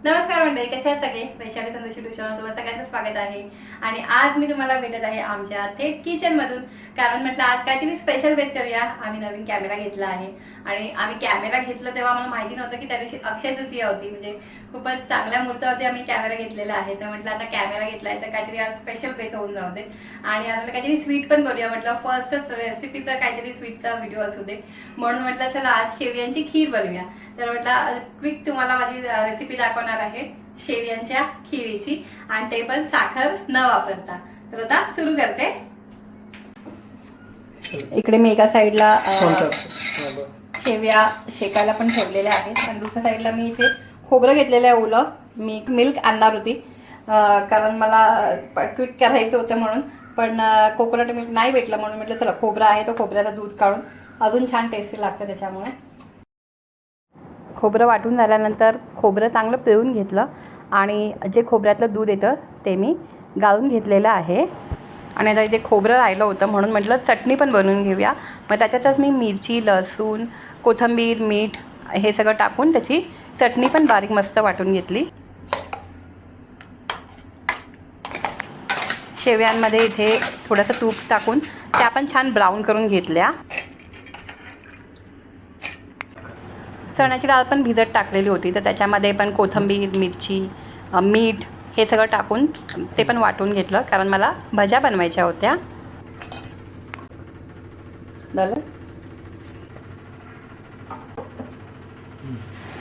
नमस्कार मंडळी, कशा आहात सगळे? वैशाली संतोष युट्यूब चॅनल तुम्हाला सगळ्यांचं स्वागत आहे. आणि आज मी तुम्हाला भेटत आहे आमच्या थेट किचन मधून. कारण म्हटलं आज काहीतरी स्पेशल बेत करूया. आम्ही नवीन कॅमेरा घेतला आहे आणि आम्ही कॅमेरा घेतला तेव्हा मला माहिती नव्हतं की त्या दिवशी अक्षय तृतीया होती. म्हणजे खूपच चांगल्या मुहूर्तावरती आम्ही कॅमेरा घेतलेला आहे. तर म्हटलं आता कॅमेरा घेतलाय तर काहीतरी आज स्पेशल बेत होऊन जाऊ दे. आणि आता काहीतरी स्वीट पण बोलूया. म्हटलं फर्स्टच रेसिपीचा काहीतरी स्वीटचा व्हिडिओ असू दे, म्हणून म्हटलं चला आज शेवयांची खीर बनवूया. तर म्हटलं क्विक तुम्हाला माझी रेसिपी दाखवणार आहे शेवयांच्या खिरीची, आणि ते पण साखर न वापरता. तर आता सुरू करते. इकडे मी एका साईडला शेवया शेकायला पण ठेवलेल्या आहेत आणि दुसऱ्या साईडला मी इथे खोबरं घेतलेलं आहे ओलं. मी मिल्क आणणार होती कारण मला क्विक करायचं होतं म्हणून, पण कोकोनट मिल्क नाही भेटलं म्हणून म्हटलं चला खोबरं आहे तो खोबऱ्याचं दूध काढून अजून छान टेस्टी लागतं. त्याच्यामुळे खोबरं वाटून झाल्यानंतर खोबरं चांगलं पिळून घेतलं आणि जे खोबऱ्यातलं दूध येतं ते मी गाळून घेतलेलं आहे. आणि आता इथे खोबरं राहिलं होतं म्हणून म्हटलं चटणी पण बनवून घेऊया. मग त्याच्यातच मी मिरची, लसूण, कोथिंबीर, मीठ हे सगळं टाकून त्याची चटणी पण बारीक मस्त वाटून घेतली. शेवयांमध्ये इथे थोडंसं तूप टाकून त्या पण छान ब्राऊन करून घेतल्या. चण्याची डाळ पण भिजत टाकलेली होती, तर त्याच्यामध्ये पण कोथिंबीर, मिरची, मीठ हे सगळं टाकून ते पण वाटून घेतलं कारण मला भज्या बनवायच्या होत्या. झालं.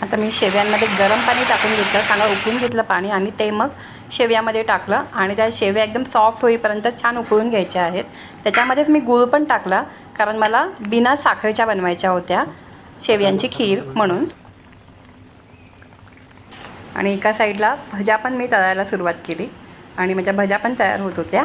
आता मी शेव्यांमध्ये गरम पाणी टाकून घेतलं, चांगलं उकळून घेतलं पाणी आणि ते मग शेव्यामध्ये टाकलं आणि त्या शेव्या एकदम सॉफ्ट होईपर्यंत छान उकळून घ्यायच्या आहेत. त्याच्यामध्येच मी गूळ पण टाकला कारण मला बिना साखरेच्या बनवायच्या होत्या शेवयांची खीर म्हणून. आणि एका साईडला भज्या पण मी तळायला सुरुवात केली आणि माझ्या भज्या पण तयार होत होत्या.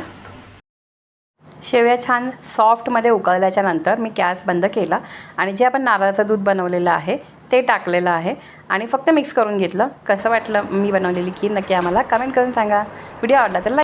शेवया छान सॉफ्टमध्ये उकळल्याच्या नंतर मी गॅस बंद केला आणि जे आपण नारळाचं दूध बनवलेलं आहे ते टाकलेलं आहे आणि फक्त मिक्स करून घेतलं. कसं वाटलं मी बनवलेली खीर नक्की आम्हाला कमेंट करून सांगा. व्हिडिओ आवडला तर लाईक